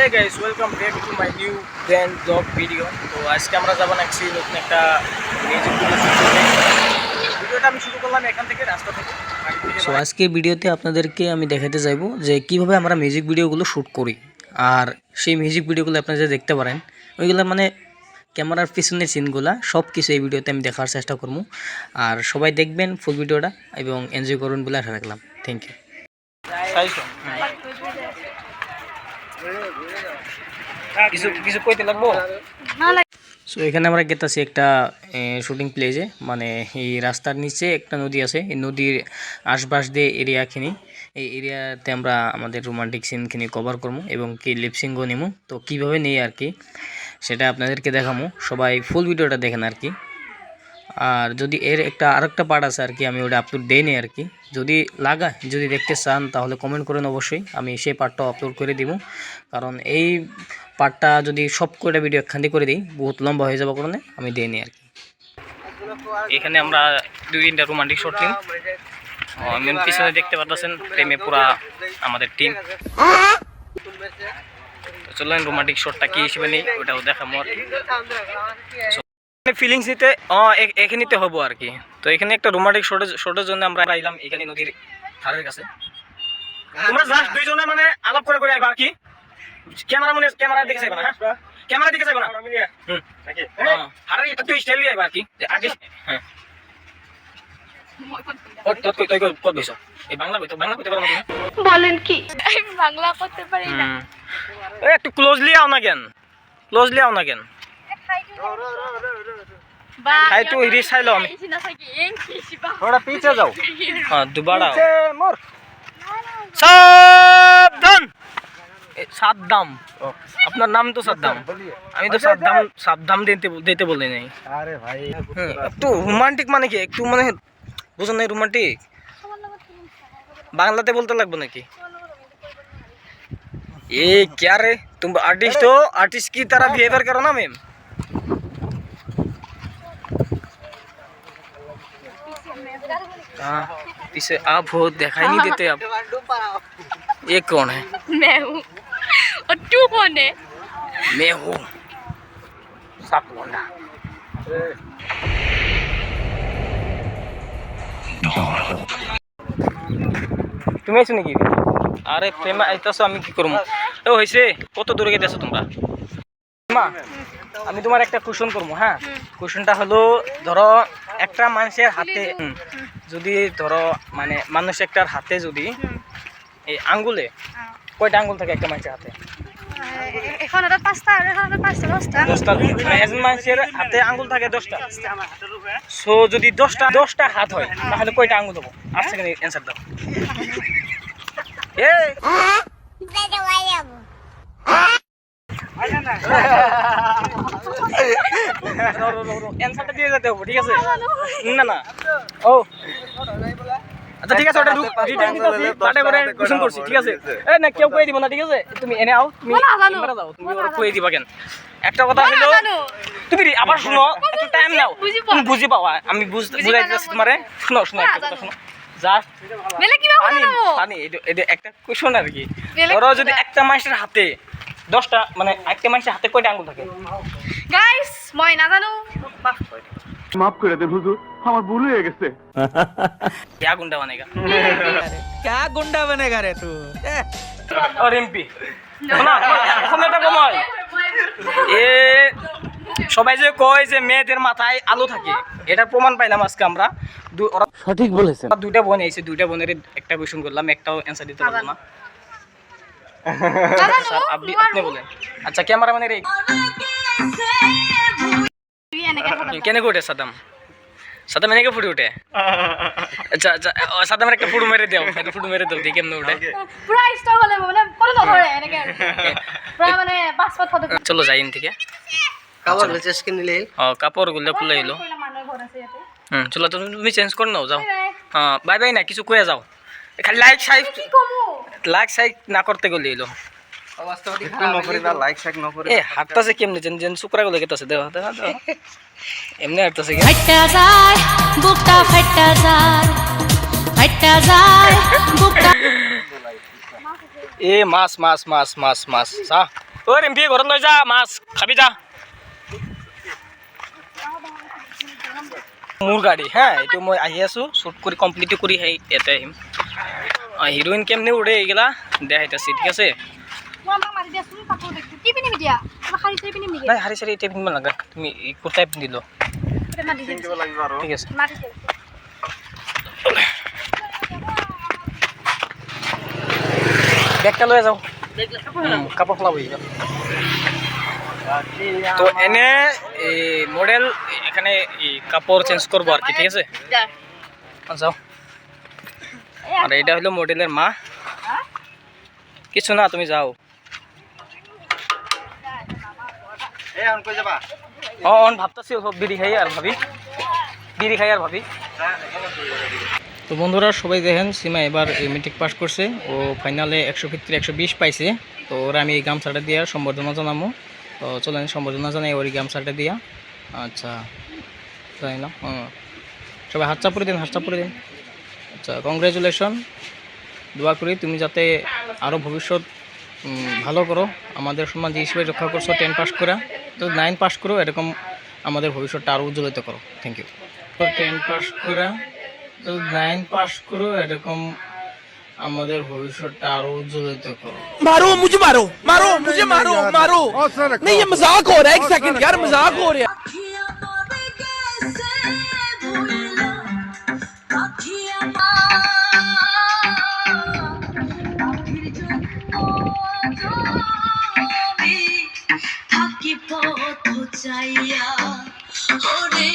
Hi guys, welcome back to my new brand blog video. তো আজকে আমরা যাবো নাকি নতুন একটা মিউজিক ভিডিওটা আমি শুরু করলাম এখান থেকে, রাস্তা থেকে। সো আজকে ভিডিওতে আপনাদেরকে আমি দেখাতে চাইবো যে কিভাবে আমরা মিউজিক ভিডিওগুলো শ্যুট করি, আর সেই মিউজিক ভিডিওগুলো আপনারা যে দেখতে পারেন ওইগুলো মানে ক্যামেরার পিছনের সিনগুলা সব কিছু এই ভিডিওতে আমি দেখার চেষ্টা করবো। আর সবাই দেখবেন ফুল ভিডিওটা এবং এনজয় করুন বলে আশা রাখলাম। Thank you. কিছু কইতে লাগবো। সো এখানে আমরা গেতাছি একটা শুটিং প্লেসে, মানে এই রাস্তার নিচে একটা নদী আছে, এই নদীর আশপাশ দিয়ে এরিয়াখিনি, এই এরিয়াতে আমরা আমাদের রোমান্টিক সিনখিনি কভার করবো এবং কি লিপসিংও নিমু। তো কীভাবে নিই আর কি সেটা আপনাদেরকে দেখাবো, সবাই ফুল ভিডিওটা দেখেন আর কি। আর যদি এর আরেকটা পার্ট আছে আর কি, আমি ওটা আপলোড দেইনি আর কি, যদি দেখতে চান তাহলে কমেন্ট করেন, অবশ্যই আমি সেই পার্টটাও আপলোড করে দিব। কারণ এই পার্টটা যদি সব কয়টা ভিডিও একখান করে দিই বহুত লম্বা হয়ে যাবে, কারণে আমি দেইনি আর কি। এখানে আমরা 2-3টা রোমান্টিক শট নিই। মেন পিছনে দেখতে পাচ্ছেন প্রেমে পুরা আমাদের টিম। চলেন রোমান্টিক শটটা কি হিসেবে নেই ওটাও দেখাবো আর কি। ফিলিংস নিতে এখানেতে হবো আর কি। তো এখানে একটা রোমান্টিক শটের জন্য আমরা আইলাম এখানে নদীর ধারের কাছে। তোমরা জাস্ট দুইজনে মানে আলাপ করে আইবা আর কি। ক্যামেরা দিকে যাইবা না, হ্যাঁ ক্যামেরা দিকে যাইবা না। আর একটু স্টাইল দিয়ে আইবা আর কি। আগে হ্যাঁ তুই কত দিছ এই বাংলা কইতে পারো না? বলেন কি আমি বাংলা করতে পারি না। একটু ক্লোজলি আও না কেন, भाई तू हिरी साइलो আমি थोड़ा पीछे जाओ। हां दोबारा मोर सावधान। सावधान अपना नाम तो सावधान, আমি তো সাবধান দিতে বলি নাই। আরে ভাই একটু রোমান্টিক মানে কি, একটু মানে বুঝো না রোমান্টিক বাংলাতে বলতে লাগবে নাকি? ये क्या रे, तुम आर्टिस्ट हो, आर्टिस्ट की तरह बिहेवियर करो ना मैम। हाँ पीछे आप हो, दिखाई नहीं देते आप। ये कौन है? मैं हूँ। और तू कौन है? मैं हूँ साप लोंडा। তুমি শুনে কি? আরে প্রেমা আইতাছো, আমি কি করবো? ও হয়েছে, কত দূরে গেছো তোমরা? মা আমি তোমার একটা কোশ্চেন করবো। হ্যাঁ কোশ্চেনটা হলো, ধরো একটা মানুষের হাতে যদি ধরো মানে মানুষ একটার হাতে যদি এই আঙ্গুলে কয়টা আঙ্গুল থাকে একটা মানুষের হাতে? এখন এটা 5টা আর এখন এটা 5টা 10টা। মানে একজন মানুষের হাতে আঙ্গুল থাকে 10টা। সো যদি 10টা হাত হয় তাহলে কয়টা আঙ্গুল দেবো? 8 সেকেন্ড অ্যান্সার দাও। অ্যান্সারটা দিয়ে যেতে হবে, ঠিক আছে? না ও আচ্ছা ঠিক আছে, ওটা রিটার্ন দিতেছি, বাটা করে কোশ্চেন করছি, ঠিক আছে? এই না কেউ কই দিব না, ঠিক আছে? তুমি এনে আও, তুমি এবারে যাও, তুমি ওরা কই দিবা কেন? একটা কথা হলো, তুমি আবার শুনো, একটু টাইম নাও, তুমি বুঝি পাওয়া, আমি বুঝাই দিতেছি তোমারে। শুনো একটা কথা শুনো, জাস্ট মেলে কিভাবে বানাবো? পানি এটা একটা কোশ্চেন আর কি। ধরো যদি একটা মানুষের হাতে 10টা, মানে একটা মানুষের হাতে কয়টা আঙ্গুল থাকে? গাইস মই না জানো। মাফ করে দেন হুজুর, আমার ভুল হয়ে গেছে। क्या गुंडा बनेगा? क्या गुंडा बनेगा रे तू? और एमपी না এখন এটা কমাই। এ সবাই যে কয় যে মেয়েদের মাথায় আলো থাকে, এটা প্রমাণ পাইলাম আজকে আমরা। সঠিক বলেছেন। দুইটা বোন এসে, দুইটা বোনের একটা কোশ্চেন করলাম, একটাও অ্যানসার দিতে পারলো না। আপনি বলেন। আচ্ছা ক্যামেরাম্যানের এই কেনে উঠে সাদাম এনেকে ফুটে উঠে? আচ্ছা সাদামের একটা ফুটু মেরে দাও, দেখি কেমনে উঠে। পুরো স্টার হলে মানে পরে তো ধরে এনেকে পুরো মানে পাসপোর্ট ফটো। চলো যাই ইন থেকে কাপড় চেঞ্জ করে নিলে। কাপড় গুলো খুলে এলো। চলো তুমি চেঞ্জ করে নাও, যাও। হ্যাঁ বাই না, কিছু কয়ে যাও, খালি লাইক সাইক না করতে গেলে এলো। হাঁটতেছে কেমনি যেন শুক্রা গুলো গেতেছে, দেওয়া এমনি হাঁটতেছে। এ মাছ ও রিম্পি ঘৰত লৈ যা মাছ খাবি যা মোৰ গাড়ী হা এইটো মই আহি আছোঁ শ্বুট কৰি কমপ্লিট কৰি ইয়াতে আহিম হিৰোইন কেমনে উৰে এইগিলা দেখাইতাছি ঠিক আছে নাই শাৰী চাৰী এতিয়া পিন্ধিব নালাগে তুমি কুৰ্তাই পিন্ধি ল ঠিক আছে বেগটা লৈ যাওঁ কাপোৰ খোলা বহি যাওঁ তো এনে মডেল এখানে কাপড় চেঞ্জ করবো আর কি ঠিক আছে যাও আর এটা হলো মডেলের মা কিছু না তুমি যাও অন ভাবতেছি সব বিড়ি খাই আর ভাবি তো বন্ধুরা সবাই দেখেন সীমা এবার মেট্রিক পাস করছে ও ফাইনালে 100 ভিতরে 120 পাইছে তো ওরা আমি এই গামছাটা দিয়ে সম্বর্ধনা জানাবো তো চলেন সম্বর্ধনা জানাই ওই গামছাটা দিয়া আচ্ছা জানি না সবাই হাত চাপুরে দিন আচ্ছা কংগ্রেচুলেশন দোয়া করি তুমি যাতে আরও ভবিষ্যৎ ভালো করো আমাদের সমাজ হিসেবে রক্ষা করছো 10 পাস করা তো 9 পাস করো এরকম আমাদের ভবিষ্যৎটা আরও উজ্জ্বলিত করো থ্যাংক ইউ তো 10 পাস করা তো 9 পাস করো এরকম আমাদের ভবিষ্যৎটা আরো উজ্জ্বলিত করো मारो मुझे मारो नहीं ये मजाक हो रहा है एक सेकंड यार मजाक हो रहा है থাকি পথ চাইয়া ওরে